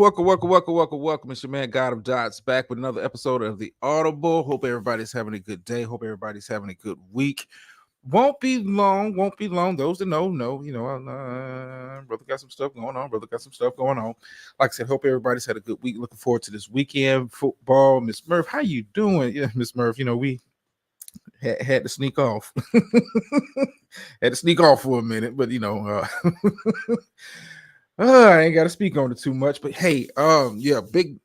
welcome. It's your man, God of Dots, back with another episode of The Audible. Hope everybody's having a good day. Hope everybody's having a good week. Won't be long. Those that know, brother got some stuff going on. Like I said, hope everybody's had a good week. Looking forward to this weekend football. Miss Murph, how you doing? Yeah, Miss Murph, we had to sneak off. Had to sneak off for a minute, but I ain't got to speak on it too much, but hey, big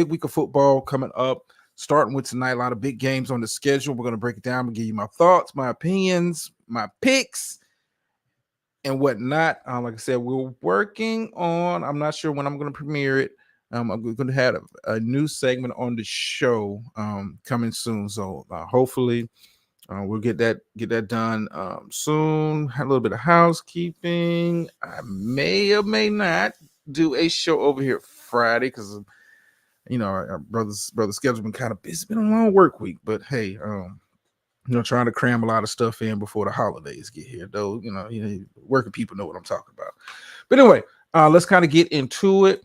week of football coming up. Starting with tonight, a lot of big games on the schedule. We're gonna break it down and give you my thoughts, my opinions, my picks, and whatnot. Like I said, we're working on. I'm not sure when I'm gonna premiere it. I'm going to have a new segment on the show coming soon. So hopefully we'll get that done soon. Had a little bit of housekeeping. I may or may not do a show over here Friday because our brother's schedule been kind of busy. It's been a long work week, but hey, trying to cram a lot of stuff in before the holidays get here. Though working people know what I'm talking about. But anyway, let's kind of get into it.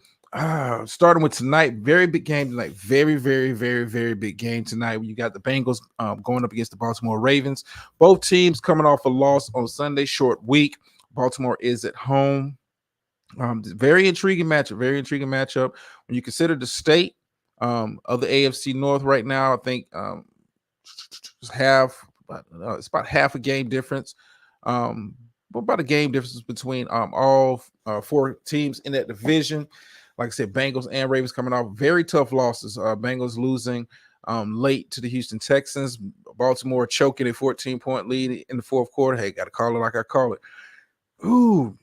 Starting with tonight, very big game tonight. Very, very, very, very big game tonight. You got the Bengals going up against the Baltimore Ravens. Both teams coming off a loss on Sunday, short week. Baltimore is at home. Very intriguing matchup. Very intriguing matchup. When you consider the state of the AFC North right now, I think it's about half a game difference. About a game difference between all four teams in that division. Like I said, Bengals and Ravens coming off very tough losses. Bengals losing late to the Houston Texans. Baltimore choking a 14-point lead in the fourth quarter. Hey, got to call it like I call it. Ooh,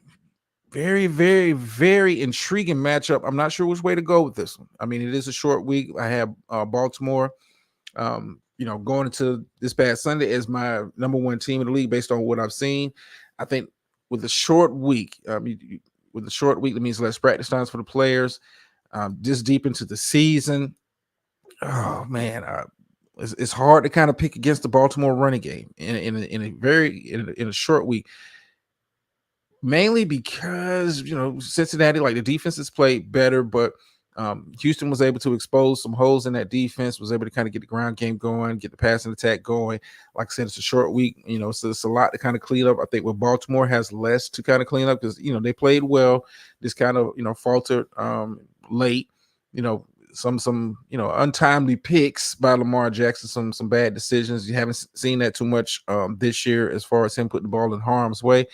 very, very, very intriguing matchup. I'm not sure which way to go with this one. I mean, it is a short week. I have Baltimore, going into this past Sunday as my number one team in the league based on what I've seen. I think with a short week, that means less practice times for the players. This deep into the season, oh man, it's hard to kind of pick against the Baltimore running game in a short week. Mainly because Cincinnati, like the defense has played better, but Houston was able to expose some holes in that defense, was able to kind of get the ground game going, get the passing attack going. Like I said, it's a short week, so it's a lot to kind of clean up. I think with Baltimore has less to kind of clean up because they played well, just kind of faltered late, some untimely picks by Lamar Jackson, some bad decisions. You haven't seen that too much this year as far as him putting the ball in harm's way.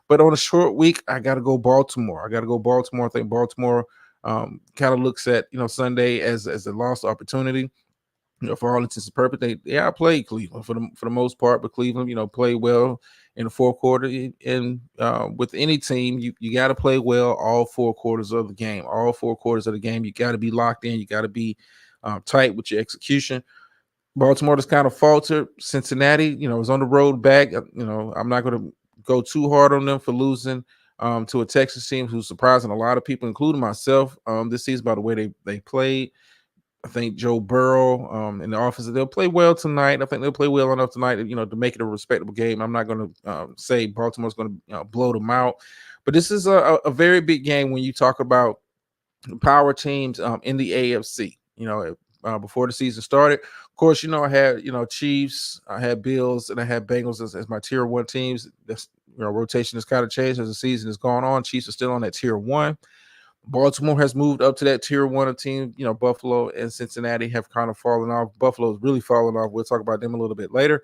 But on a short week, I got to go Baltimore. I think Baltimore kind of looks at Sunday as a lost opportunity. For all intents and purposes, they outplayed Cleveland for the most part, but Cleveland played well in the fourth quarter. And with any team, you got to play well all 4 quarters of the game. All 4 quarters of the game, you got to be locked in. You got to be tight with your execution. Baltimore just kind of faltered. Cincinnati, is on the road back. I'm not going to go too hard on them for losing to a Texas team who's surprising a lot of people, including myself, this season by the way they played. I think Joe Burrow in the offense, they'll play well tonight. I think they'll play well enough tonight, to make it a respectable game. I'm not going to say Baltimore's going to blow them out, but this is a very big game when you talk about power teams in the AFC. Before the season started, of course, I had Chiefs, I had Bills, and I had Bengals as my tier 1 teams. This rotation has kind of changed as the season has gone on. Chiefs are still on that tier 1. Baltimore has moved up to that tier 1 of team. Buffalo and Cincinnati have kind of fallen off. Buffalo's really fallen off. We'll talk about them a little bit later.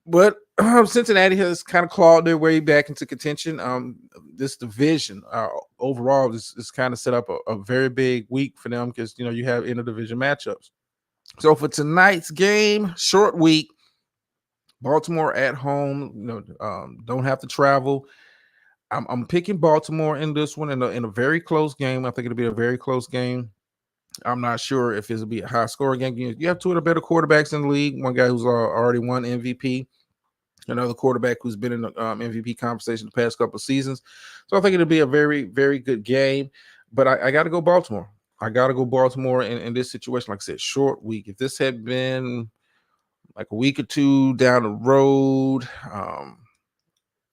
But Cincinnati has kind of clawed their way back into contention. This division overall is kind of set up a very big week for them because, you have interdivision matchups. So for tonight's game, short week, Baltimore at home, don't have to travel. I'm picking Baltimore in this one in a very close game. I think it'll be a very close game. I'm not sure if it'll be a high scoring game. You have 2 of the better quarterbacks in the league. One guy who's already won MVP, another quarterback who's been in the MVP conversation the past couple of seasons. So I think it'll be a very, very good game. But I got to go Baltimore. I got to go Baltimore in this situation. Like I said, short week. If this had been like a week or 2 down the road,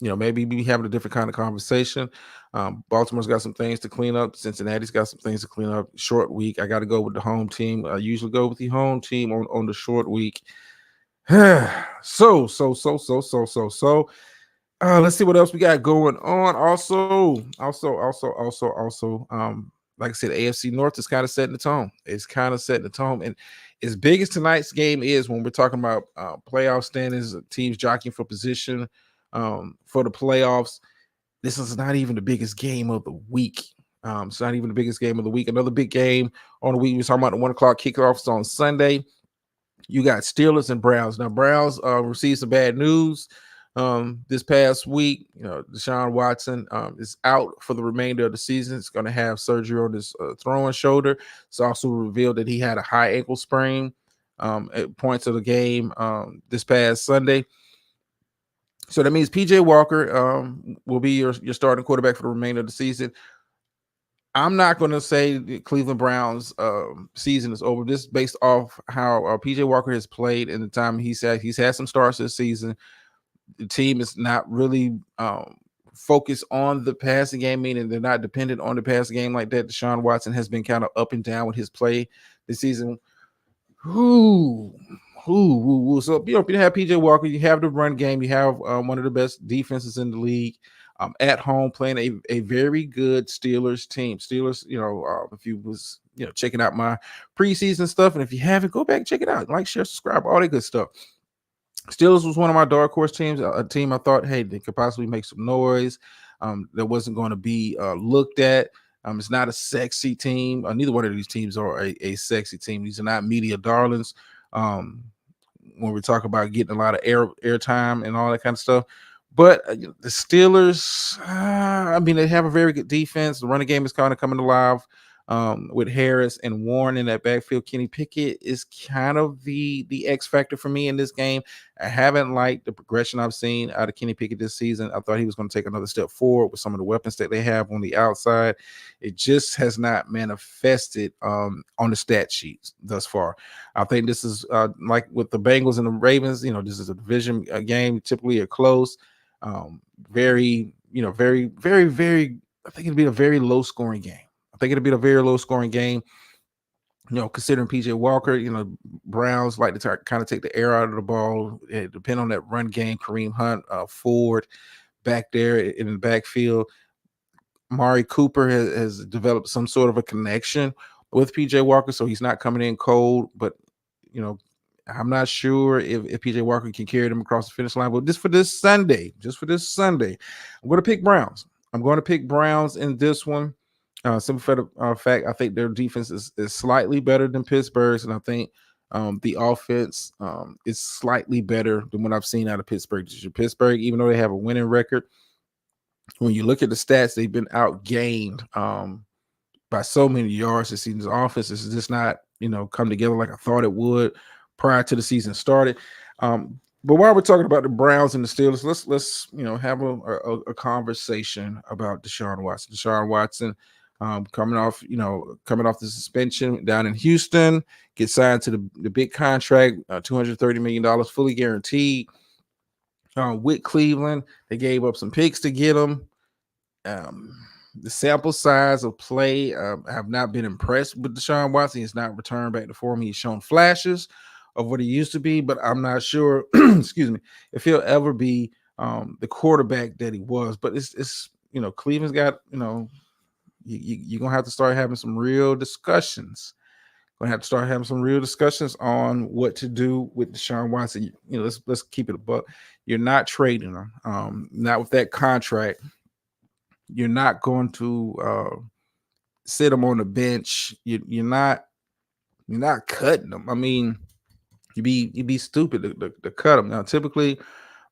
maybe be having a different kind of conversation. Baltimore's got some things to clean up. Cincinnati's got some things to clean up. Short week. I got to go with the home team. I usually go with the home team on the short week. So. Let's see what else we got going on. Like I said, AFC North is kind of setting the tone. It's kind of setting the tone. And as big as tonight's game is, when we're talking about playoff standings, teams jockeying for position for the playoffs, this is not even the biggest game of the week. It's not even the biggest game of the week. Another big game on the week. We're talking about the 1 o'clock kickoffs on Sunday. You got Steelers and Browns. Now, Browns received some bad news this past week. Deshaun Watson is out for the remainder of the season. He's going to have surgery on his throwing shoulder. It's also revealed that he had a high ankle sprain at points of the game this past Sunday. So that means PJ Walker will be your starting quarterback for the remainder of the season. I'm not going to say the Cleveland Browns season is over. This is based off how PJ Walker has played in the time he's had some starts this season. The team is not really focused on the passing game, meaning they're not dependent on the passing game like that. Deshaun Watson has been kind of up and down with his play this season. So, if you have PJ Walker, you have the run game, you have one of the best defenses in the league. At home playing a very good Steelers team. Steelers, if you was checking out my preseason stuff, and if you haven't, go back and check it out. Like, share, subscribe, all that good stuff. Steelers was one of my dark horse teams, a team I thought, hey, they could possibly make some noise. That wasn't going to be looked at. It's not a sexy team. Neither one of these teams are a sexy team. These are not media darlings. When we talk about getting a lot of airtime and all that kind of stuff. But the Steelers, they have a very good defense. The running game is kind of coming alive with Harris and Warren in that backfield. Kenny Pickett is kind of the X factor for me in this game. I haven't liked the progression I've seen out of Kenny Pickett this season. I thought he was going to take another step forward with some of the weapons that they have on the outside. It just has not manifested on the stat sheets thus far. I think this is like with the Bengals and the Ravens. This is a division game, typically a close. Very, very, very, very. I think it'll be a very low scoring game. Considering PJ Walker, Browns like to kind of take the air out of the ball. It depend on that run game. Kareem Hunt, Ford back there in the backfield. Mari Cooper has developed some sort of a connection with PJ Walker, so he's not coming in cold. But I'm not sure if PJ Walker can carry them across the finish line. But just for this Sunday, I'm going to pick Browns. In this one. Simple for the fact, I think their defense is slightly better than Pittsburgh's, and I think the offense is slightly better than what I've seen out of Pittsburgh. Pittsburgh, even though they have a winning record, when you look at the stats, they've been outgained by so many yards this season. The offense is just not, come together like I thought it would prior to the season started. But while we're talking about the Browns and the Steelers, let's have a conversation about Deshaun Watson. Deshaun Watson, coming off the suspension down in Houston, get signed to the big contract, $230 million, fully guaranteed. With Cleveland, they gave up some picks to get him. The sample size of play, I have not been impressed with Deshaun Watson. He's not returned back to form. He's shown flashes of what he used to be, but I'm not sure, excuse me, if he'll ever be the quarterback that he was. But it's Cleveland's got, you're going to have to start having some real discussions. On what to do with Deshaun Watson. Let's keep it a buck. You're not trading him. Not with that contract. You're not going to sit him on the bench. You're not cutting him. I mean, you'd be stupid to cut him. Now, typically,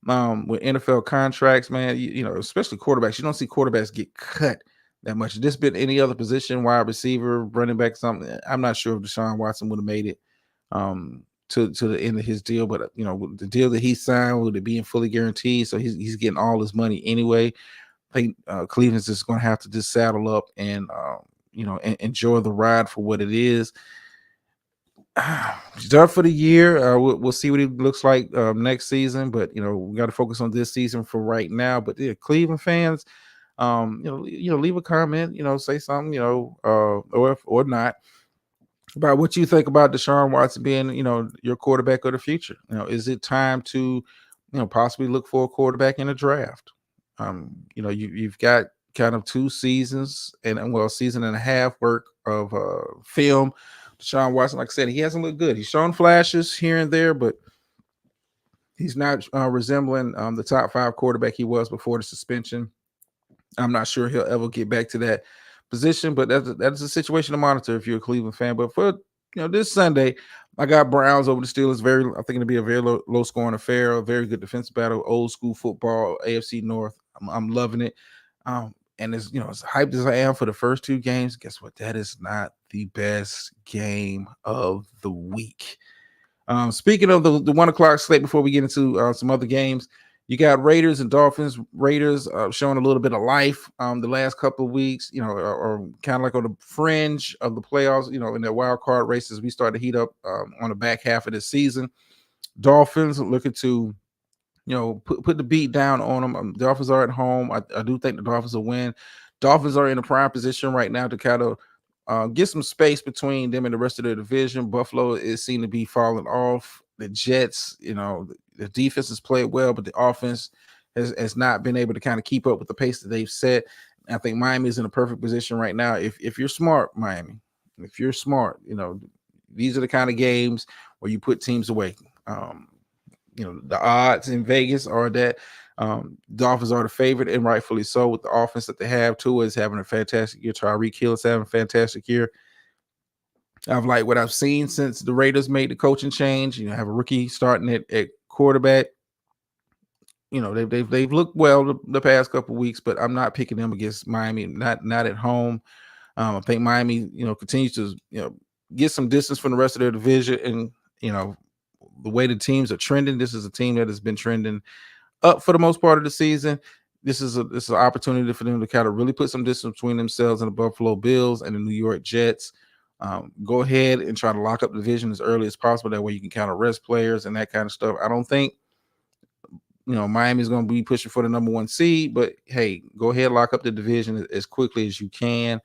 with NFL contracts, man, especially quarterbacks, you don't see quarterbacks get cut that much. This been any other position, wide receiver, running back, something. I'm not sure if Deshaun Watson would have made it to the end of his deal, but the deal that he signed with it being fully guaranteed, so he's getting all his money anyway. I think Cleveland's just going to have to just saddle up and and enjoy the ride for what it is. He's done for the year. We'll see what he looks like next season, but we got to focus on this season for right now. But yeah, Cleveland fans, leave a comment, say something, or not about what you think about Deshaun Watson being, your quarterback of the future. Is it time to, possibly look for a quarterback in a draft? You've got kind of 2 seasons and well, season and a half work of film. Deshaun Watson, like I said, he hasn't looked good. He's shown flashes here and there, but he's not resembling the top 5 quarterback he was before the suspension. I'm not sure he'll ever get back to that position, but that's a situation to monitor if you're a Cleveland fan. But for this Sunday, I got Browns over the Steelers. I think it'll be a very low scoring affair, a very good defensive battle, old school football, AFC North. I'm loving it. And as hyped as I am for the first 2 games, guess what? That is not the best game of the week. Speaking of the 1 o'clock slate, before we get into some other games, you got Raiders and Dolphins. Raiders showing a little bit of life the last couple of weeks, or kind of like on the fringe of the playoffs, in their wild card races. We start to heat up on the back half of the season. Dolphins looking to, put the beat down on them. Dolphins are at home. I do think the Dolphins will win. Dolphins are in a prime position right now to kind of get some space between them and the rest of the division. Buffalo is seen to be falling off. The Jets, the defense has played well, but the offense has not been able to kind of keep up with the pace that they've set. I think Miami is in a perfect position right now. If you're smart, Miami, if you're smart, these are the kind of games where you put teams away. The odds in Vegas are that Dolphins are the favorite, and rightfully so with the offense that they have. Tua is having a fantastic year. Tyreek Hill is having a fantastic year. I've liked what I've seen since the Raiders made the coaching change. Have a rookie starting at quarterback. They've looked well the past couple of weeks, but I'm not picking them against Miami. Not at home. I think Miami, continues to get some distance from the rest of their division, and the way the teams are trending. This is a team that has been trending up for the most part of the season. This is an opportunity for them to kind of really put some distance between themselves and the Buffalo Bills and the New York Jets. Go ahead and try to lock up the division as early as possible. That way you can kind of rest players and that kind of stuff. I don't think Miami's going to be pushing for the number 1 seed, but hey, go ahead, lock up the division as quickly as you can.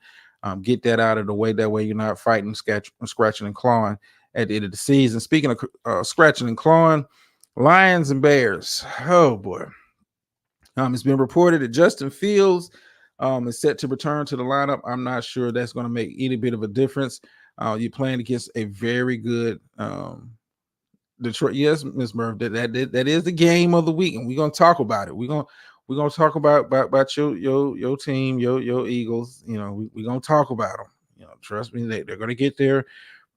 Get that out of the way. That way you're not fighting, scratching and clawing at the end of the season. Speaking of scratching and clawing, Lions and Bears. Oh boy. It's been reported that Justin Fields is set to return to the lineup. I'm not sure that's going to make any bit of a difference. You're playing against a very good Detroit. Yes, Miss Murph, that is the game of the week, and we're gonna talk about it. We're gonna talk about your team, your Eagles. We're gonna talk about them. Trust me, they're gonna get their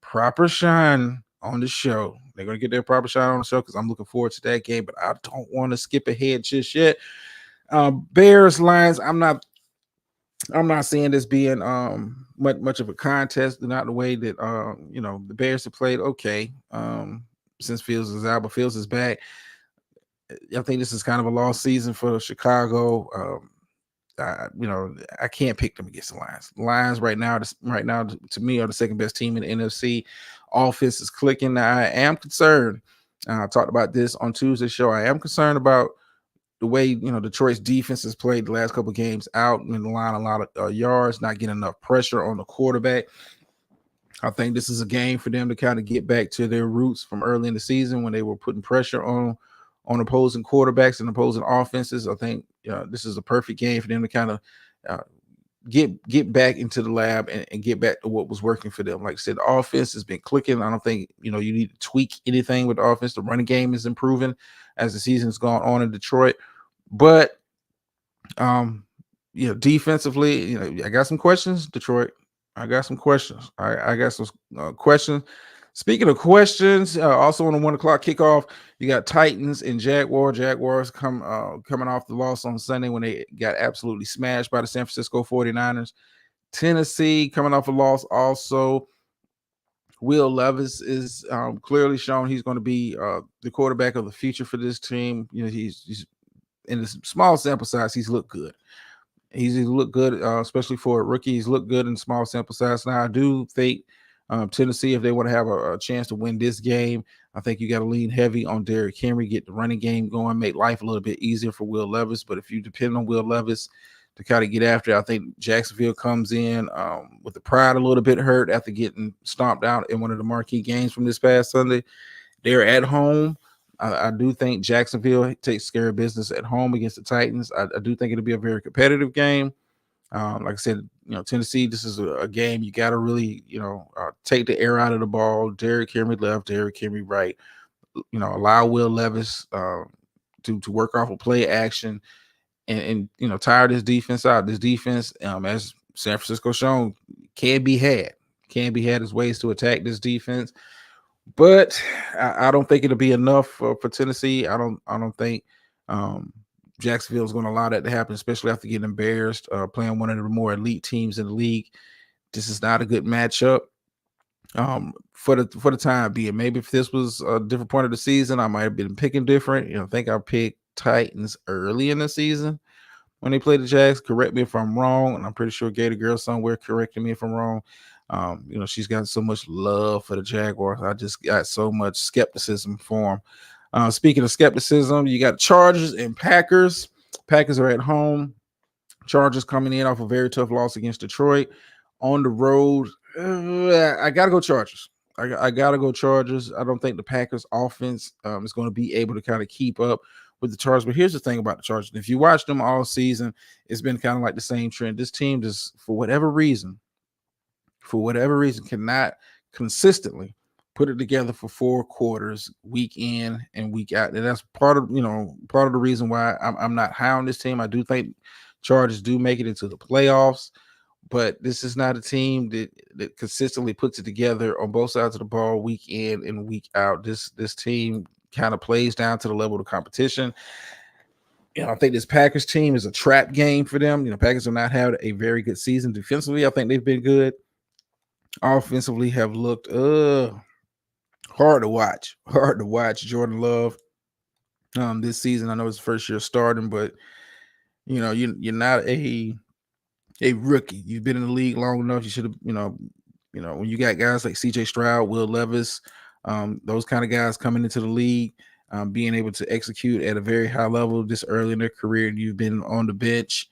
proper shine on the show. They're gonna get their proper shine on the show because I'm looking forward to that game. But I don't want to skip ahead just yet. Bears Lions. I'm not seeing this being much of a contest. Not the way that the Bears have played. Okay, since Fields is out, but Fields is back. I think this is kind of a lost season for Chicago. I can't pick them against the Lions. The Lions right now to me are the second best team in the NFC. Offense is clicking. Now, I am concerned. I talked about this on Tuesday's show. I am concerned about the way Detroit's defense has played the last couple of games, out in the line a lot of yards, not getting enough pressure on the quarterback. I think this is a game for them to kind of get back to their roots from early in the season when they were putting pressure on opposing quarterbacks and opposing offenses. I think this is a perfect game for them to kind of get back into the lab and get back to what was working for them. Like I said, the offense has been clicking. I don't think you need to tweak anything with the offense. The running game is improving as the season's gone on in Detroit. But defensively, I got some questions, Detroit. I got some questions. I got some questions. Speaking of questions, also on the 1 o'clock kickoff, you got Titans and Jaguars. Jaguars coming off the loss on Sunday when they got absolutely smashed by the San Francisco 49ers. Tennessee coming off a loss also. Will Levis is clearly shown he's going to be the quarterback of the future for this team. He's in a small sample size. He's looked good. He's looked good, especially for a rookie. He's looked good in small sample size. Now, I do think Tennessee, if they want to have a chance to win this game, I think you got to lean heavy on Derrick Henry, get the running game going, make life a little bit easier for Will Levis. But if you depend on Will Levis to kind of get after it, I think Jacksonville comes in with the pride a little bit hurt after getting stomped out in one of the marquee games from this past Sunday. They're at home. I do think Jacksonville takes care of business at home against the Titans. I do think it'll be a very competitive game. Like I said, Tennessee, this is a game you got to really, take the air out of the ball. Derrick Henry left, Derrick Henry right. Allow Will Levis to work off a play action and tire this defense out. This defense, as San Francisco shown, can be had. Can be had as ways to attack this defense, but I don't think it'll be enough for Tennessee. I don't think Jacksonville is going to allow that to happen, especially after getting embarrassed playing one of the more elite teams in the league. This is not a good matchup for the time being. Maybe if this was a different point of the season, I might have been picking different. I think I picked Titans early in the season when they played the Jags. Correct me if I'm wrong, and I'm pretty sure Gator Girl somewhere correcting me if I'm wrong. She's got so much love for the Jaguars. I just got so much skepticism for them. Speaking of skepticism, you got Chargers and Packers. Packers are at home. Chargers coming in off a very tough loss against Detroit. On the road, I got to go Chargers. I got to go Chargers. I don't think the Packers offense is going to be able to kind of keep up with the Chargers. But here's the thing about the Chargers. If you watch them all season, it's been kind of like the same trend. This team just, for whatever reason, cannot consistently put it together for 4 quarters, week in and week out. And that's part of the reason why I'm not high on this team. I do think Chargers do make it into the playoffs, but this is not a team that consistently puts it together on both sides of the ball week in and week out. This team kind of plays down to the level of the competition. I think this Packers team is a trap game for them. Packers have not had a very good season defensively. I think they've been good. Offensively have looked hard to watch. Jordan Love this season. I know it's first year starting, but you're not a rookie. You've been in the league long enough. You should have, when you got guys like CJ Stroud, Will Levis, those kind of guys coming into the league, being able to execute at a very high level this early in their career, and you've been on the bench,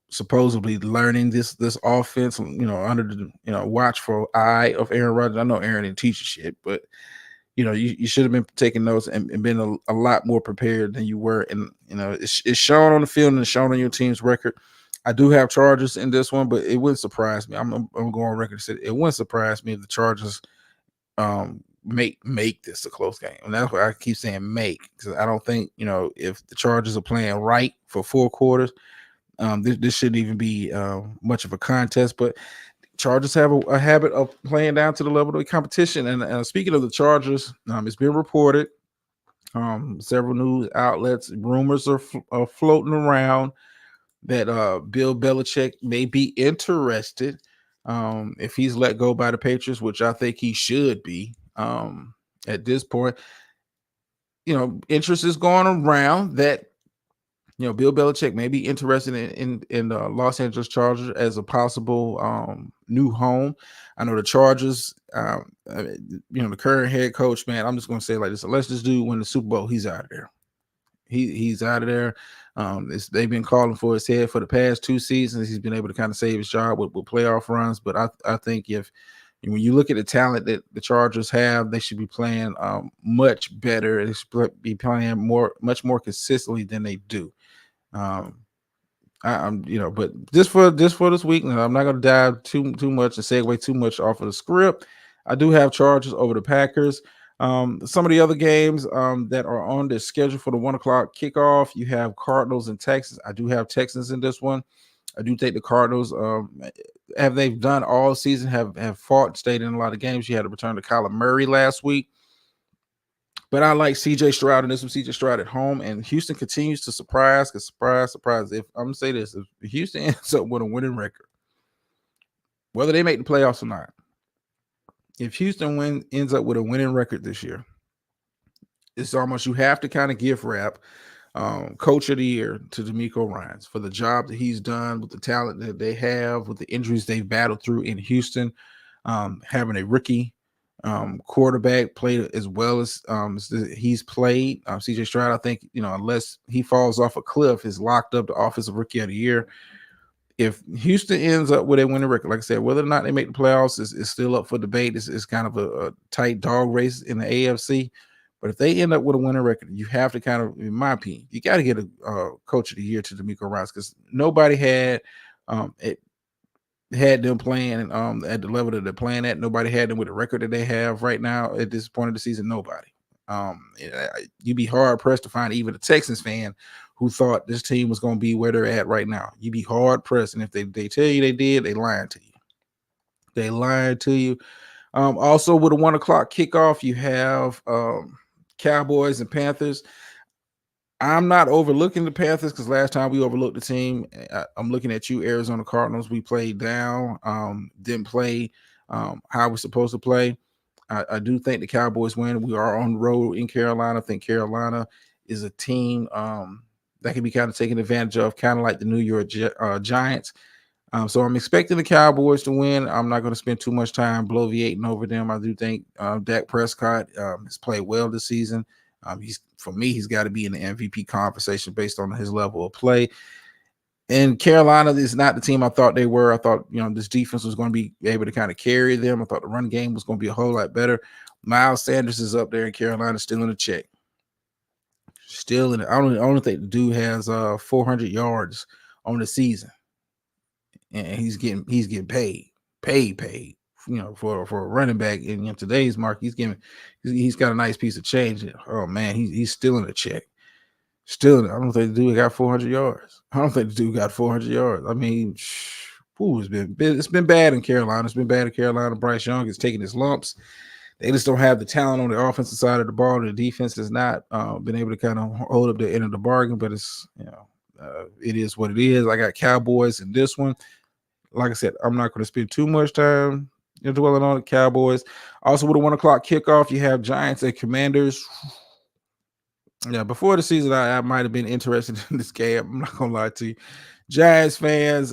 supposedly learning this offense, under the watchful eye of Aaron Rodgers. I know Aaron didn't teach you shit, but you should have been taking notes and been a lot more prepared than you were. And it's shown on the field and it's shown on your team's record. I do have Chargers in this one, but it wouldn't surprise me. I'm going on record and say it wouldn't surprise me if the Chargers make this a close game. And that's why I keep saying make, because I don't think if the Chargers are playing right for 4 quarters, this shouldn't even be much of a contest. But Chargers have a habit of playing down to the level of the competition. And speaking of the Chargers, it's been reported, several news outlets, rumors are floating around that Bill Belichick may be interested if he's let go by the Patriots, which I think he should be at this point. Interest is going around that Bill Belichick may be interested in the Los Angeles Chargers as a possible new home. I know the Chargers, the current head coach, man, I'm just going to say it like this. Unless this dude win the Super Bowl, he's out of there. He's out of there. They've been calling for his head for the past 2 seasons. He's been able to kind of save his job with playoff runs. But I think when you look at the talent that the Chargers have, they should be playing much better. They should be playing much more consistently than they do. But just for this week, I'm not going to dive too much and segue too much off of the script. I do have Chargers over the Packers. Some of the other games that are on the schedule for the 1:00 kickoff, you have Cardinals and Texans. I do have Texans in this one. I do think the Cardinals, they've done all season, have fought and stayed in a lot of games. You had to return to Kyler Murray last week. But I like CJ Stroud, and this was CJ Stroud at home, and Houston continues to surprise. Because surprise. If I'm gonna say this, if Houston ends up with a winning record, whether they make the playoffs or not, if Houston ends up with a winning record this year, it's almost, you have to kind of give rap coach of the year to DeMeco Ryans for the job that he's done with the talent that they have, with the injuries they've battled through in Houston. having a rookie quarterback play as well as he's played. CJ Stroud, I think, unless he falls off a cliff, is locked up the offensive rookie of the year. If Houston ends up with a winning record, like I said, whether or not they make the playoffs is still up for debate. It's kind of a tight dog race in the AFC. But if they end up with a winning record, you have to kind of, in my opinion, you got to get a coach of the year to D'Amico Ryan's, because nobody it had them playing at the level that they're playing at. Nobody had them with the record that they have right now at this point of the season. Nobody. You'd be hard pressed to find even a Texans fan who thought this team was going to be where they're at right now. You'd be hard pressed, and if they tell you they did, they lying to you. They lied to you. Also, with a 1 o'clock kickoff, you have Cowboys and Panthers. I'm not overlooking the Panthers because last time we overlooked the team. I'm looking at you, Arizona Cardinals. We played down, didn't play how we're supposed to play. I do think the Cowboys win. We are on the road in Carolina. I think Carolina is a team that can be kind of taken advantage of, kind of like the New York Giants. So I'm expecting the Cowboys to win. I'm not going to spend too much time bloviating over them. I do think Dak Prescott has played well this season. He's got to be in the MVP conversation based on his level of play. And Carolina is not the team I thought they were. I thought, this defense was going to be able to kind of carry them. I thought the run game was going to be a whole lot better. Miles Sanders is up there in Carolina, still in the check. Still in it. I don't think the dude has 400 yards on the season. And he's getting paid, for a running back in today's market. He's got a nice piece of change. Oh man, he's still in the check. Still, I don't think the dude got 400 yards. I don't think the dude got 400 yards. I mean, it's been bad in Carolina. It's been bad in Carolina. Bryce Young is taking his lumps. They just don't have the talent on the offensive side of the ball. The defense has not been able to kind of hold up the end of the bargain. But it's it is what it is. I got Cowboys in this one. Like I said, I'm not going to spend too much time dwelling on the Cowboys. Also, with a 1 o'clock kickoff, you have Giants and Commanders. Yeah, before the season, I might have been interested in this game. I'm not gonna lie to you, Giants fans.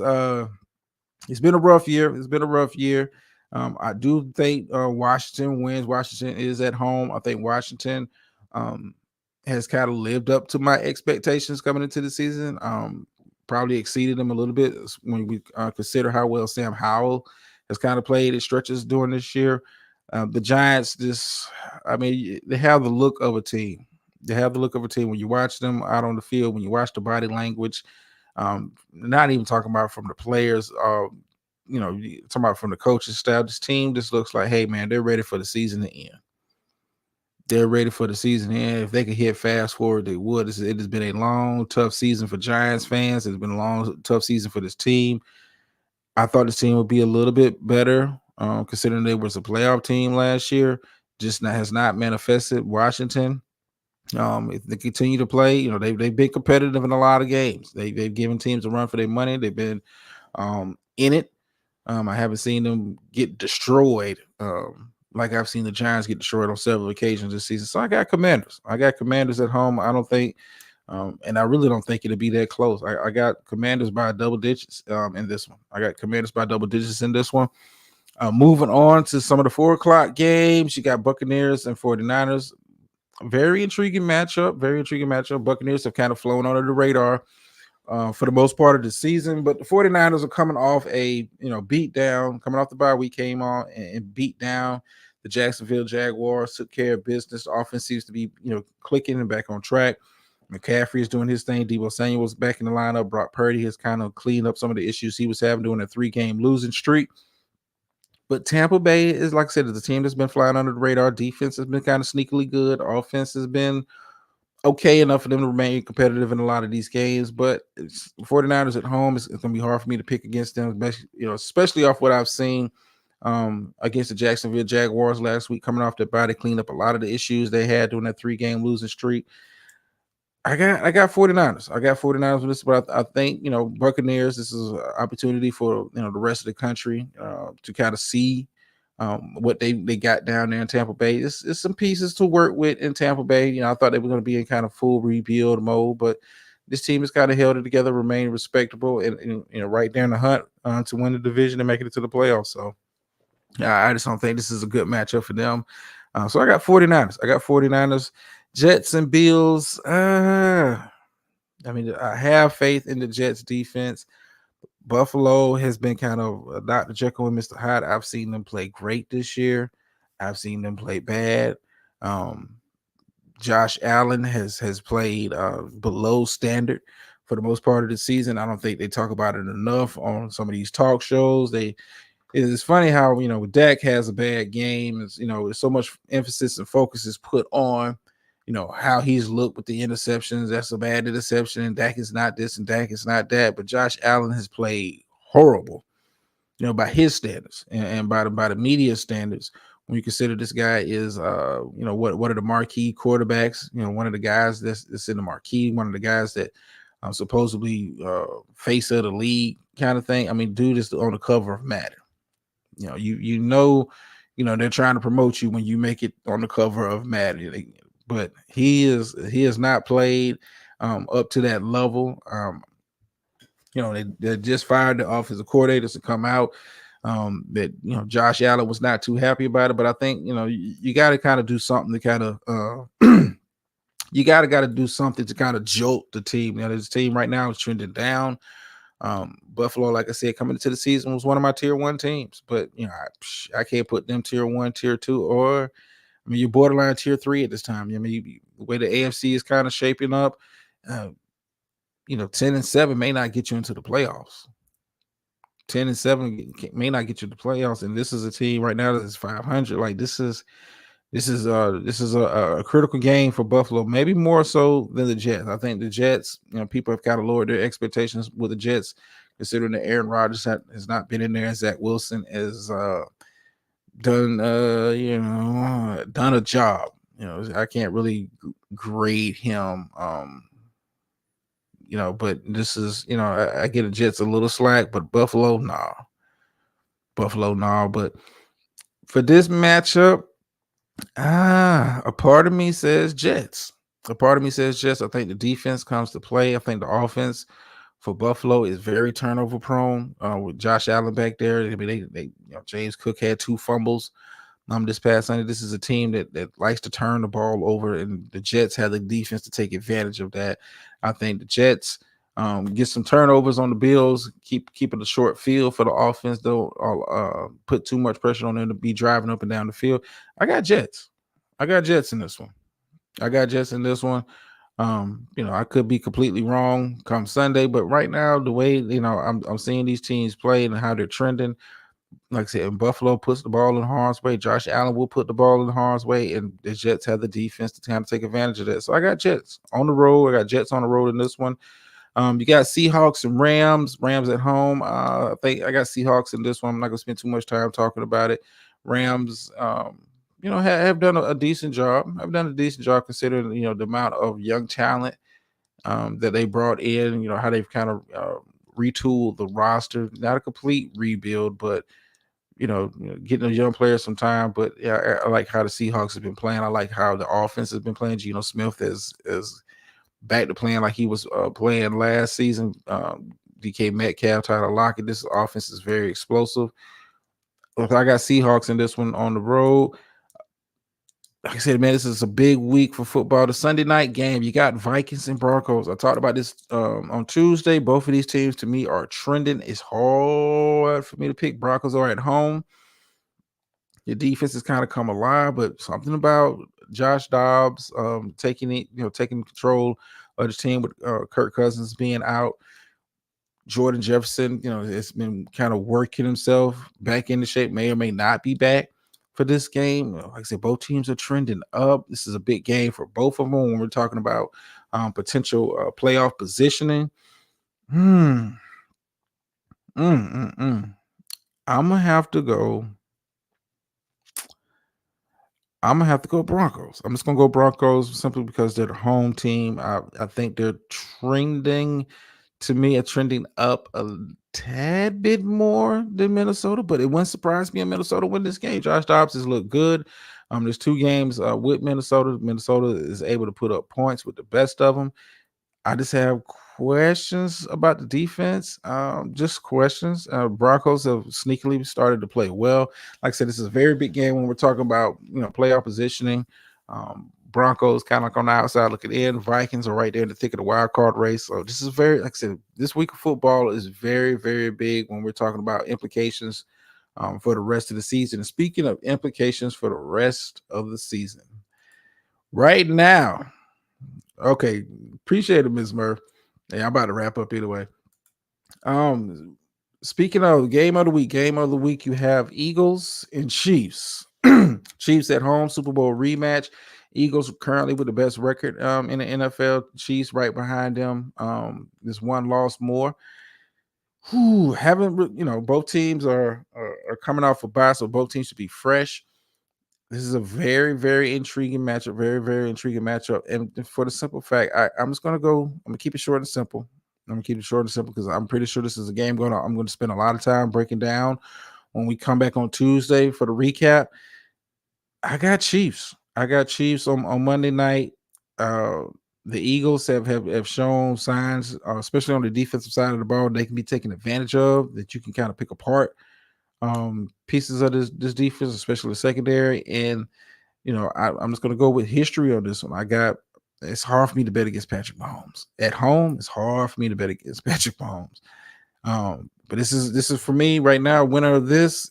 It's been a rough year. I do think Washington wins. Washington is at home. I think Washington has kind of lived up to my expectations coming into the season. Probably exceeded them a little bit when we consider how well Sam Howell has kind of played at stretches during this year. The Giants, they have the look of a team. They have the look of a team when you watch them out on the field, when you watch the body language. Not even talking about from the players, talking about from the coaching staff. This team just looks like, hey man, they're ready for the season to end. They're ready for the season to end. If they could hit fast forward, they would. It has been a long, tough season for Giants fans. It's been a long, tough season for this team. I thought this team would be a little bit better, considering they was a playoff team last year. Just has not manifested. Washington, if they continue to play, they've been competitive in a lot of games. They've given teams a run for their money. They've been in it. I haven't seen them get destroyed like I've seen the Giants get destroyed on several occasions this season. So I got Commanders. At home. I don't think, and I really don't think it'll be that close. I got Commanders by double digits in this one. Moving on to some of the 4 o'clock games, you got Buccaneers and 49ers. Very intriguing matchup. Buccaneers have kind of flown under the radar for the most part of the season, but the 49ers are coming off a beat down, coming off the bye week, came on and beat down the Jacksonville Jaguars, took care of business. The offense seems to be clicking and back on track. McCaffrey is doing his thing. Deebo Samuel's back in the lineup. Brock Purdy has kind of cleaned up some of the issues he was having during a 3-game losing streak. But Tampa Bay is, like I said, is a team that's been flying under the radar. Defense has been kind of sneakily good. Offense has been okay enough for them to remain competitive in a lot of these games. But 49ers at home, it's going to be hard for me to pick against them, especially off what I've seen against the Jacksonville Jaguars last week. Coming off their bye, they cleaned up a lot of the issues they had during that 3-game losing streak. I got 49ers. I got 49ers with this, but I think Buccaneers. This is an opportunity for the rest of the country to kind of see what they got down there in Tampa Bay. It's some pieces to work with in Tampa Bay. I thought they were going to be in kind of full rebuild mode, but this team has kind of held it together, remained respectable, and right there in the hunt to win the division and make it to the playoffs. So I just don't think this is a good matchup for them. So I got 49ers. I got 49ers. Jets and Bills. I mean, I have faith in the Jets defense. Buffalo has been kind of Dr. Jekyll and Mr. Hyde. I've seen them play great this year. I've seen them play bad. Um, Josh Allen has played below standard for the most part of the season. I don't think they talk about it enough on some of these talk shows. It's funny how Dak has a bad game. There's so much emphasis and focus is put on how he's looked with the interceptions. That's a bad interception, and Dak is not this, and Dak is not that. But Josh Allen has played horrible, by his standards and by the media standards. When you consider this guy is, what are the marquee quarterbacks? One of the guys that's in the marquee, one of the guys that supposedly face of the league kind of thing. I mean, dude is on the cover of Madden. They're trying to promote you when you make it on the cover of Madden, but he has not played up to that level. They just fired the offensive coordinators to come out. That Josh Allen was not too happy about it, but I think you got to kind of do something to kind of you got to do something to kind of jolt the team. This team right now is trending down. Buffalo, like I said, coming into the season was one of my tier one teams, but I can't put them tier one, tier two, or I mean you're borderline tier three at this time. I mean the way the AFC is kind of shaping up, 10-7 may not get you into the playoffs. 10-7 may not get you to the playoffs, and this is a team right now that is 500. Like this is a critical game for Buffalo, maybe more so than the Jets. I think the Jets, people have kind of lowered their expectations with the Jets, considering that Aaron Rodgers has not been in there, and Zach Wilson has done a job. I can't really grade him. But this is, I get the Jets a little slack, but Buffalo, nah. But for this matchup, a part of me says Jets. A part of me says Jets. I think the defense comes to play. I think the offense for Buffalo is very turnover prone. With Josh Allen back there, I mean, James Cook had 2 fumbles this past Sunday. This is a team that likes to turn the ball over, and the Jets have the defense to take advantage of that. I think the Jets get some turnovers on the Bills, keep it a short field for the offense. Don't put too much pressure on them to be driving up and down the field. I got Jets in this one. I could be completely wrong come Sunday, but right now, the way I'm seeing these teams play and how they're trending, like I said, and Buffalo puts the ball in harm's way. Josh Allen will put the ball in harm's way, and the Jets have the defense to kind of take advantage of that. So I got Jets on the road. I got Jets on the road in this one. You got Seahawks and Rams. Rams at home. I think I got Seahawks in this one. I'm not gonna spend too much time talking about it. Rams, have done a decent job. I've done a decent job considering the amount of young talent that they brought in. How they've kind of retooled the roster. Not a complete rebuild, but getting the young players some time. But yeah, I like how the Seahawks have been playing. I like how the offense has been playing. Geno Smith is back to playing like he was playing last season. DK Metcalf, Tyler Lockett. This offense is very explosive. I got Seahawks in this one on the road. Like I said, man, this is a big week for football. The Sunday night game, you got Vikings and Broncos. I talked about this on Tuesday. Both of these teams to me are trending. It's hard for me to pick. Broncos are at home. Your defense has kind of come alive, but something about Josh Dobbs taking control of the team with Kirk Cousins being out. Jordan Jefferson, has been kind of working himself back into shape, may or may not be back for this game. Like I said, both teams are trending up. This is a big game for both of them when we're talking about potential playoff positioning. I'm gonna have to go. Broncos. I'm just gonna go Broncos simply because they're the home team. I think they're trending up a tad bit more than Minnesota, but it wouldn't surprise me if Minnesota win this game. Josh Dobbs has looked good. There's 2 games with Minnesota. Minnesota is able to put up points with the best of them. I just have questions about the defense. Just questions. Broncos have sneakily started to play well. Like I said, this is a very big game when we're talking about playoff positioning. Broncos kind of like on the outside looking in. Vikings are right there in the thick of the wild card race. So this is very, like I said, this week of football is very, very big when we're talking about implications for the rest of the season. And speaking of implications for the rest of the season, right now, okay, appreciate it, Ms. Murph. Yeah, I'm about to wrap up either way. Um, Speaking of game of the week, you have Eagles and Chiefs. Chiefs at home, Super Bowl rematch. Eagles currently with the best record in the NFL. Chiefs right behind them. There's one loss more. Both teams are coming off a bye, so both teams should be fresh. This is a very, very intriguing matchup. Very, very intriguing matchup. And for the simple fact, I'm just gonna go. I'm gonna keep it short and simple. I'm gonna keep it short and simple because I'm pretty sure this is a game I'm going to spend a lot of time breaking down when we come back on Tuesday for the recap. I got Chiefs. I got Chiefs on Monday night. Uh, the Eagles have shown signs, especially on the defensive side of the ball, they can be taken advantage of. That you can kind of pick apart pieces of this defense, especially the secondary. And I'm just going to go with history on this one. It's hard for me to bet against Patrick Mahomes at home. It's hard for me to bet against Patrick Mahomes. But this is for me right now. Winner of this,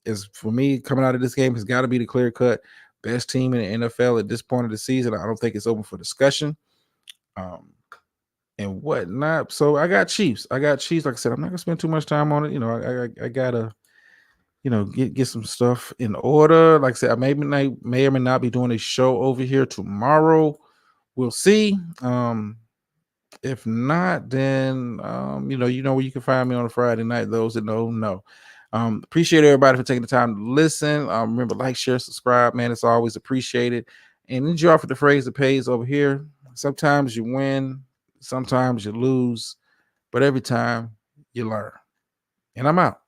is for me coming out of this game has got to be the clear cut best team in the NFL at this point of the season. I don't think it's open for discussion. And whatnot. So I got Chiefs. Like I said, I'm not gonna spend too much time on it. I gotta get some stuff in order. Like I said, I may or may not be doing a show over here tomorrow. We'll see. If not, then you know where you can find me on a Friday night. Those that know. Appreciate everybody for taking the time to listen. Remember, like, share, subscribe, man. It's always appreciated. And then you offer the phrase that pays over here. Sometimes you win, sometimes you lose, but every time you learn. And I'm out.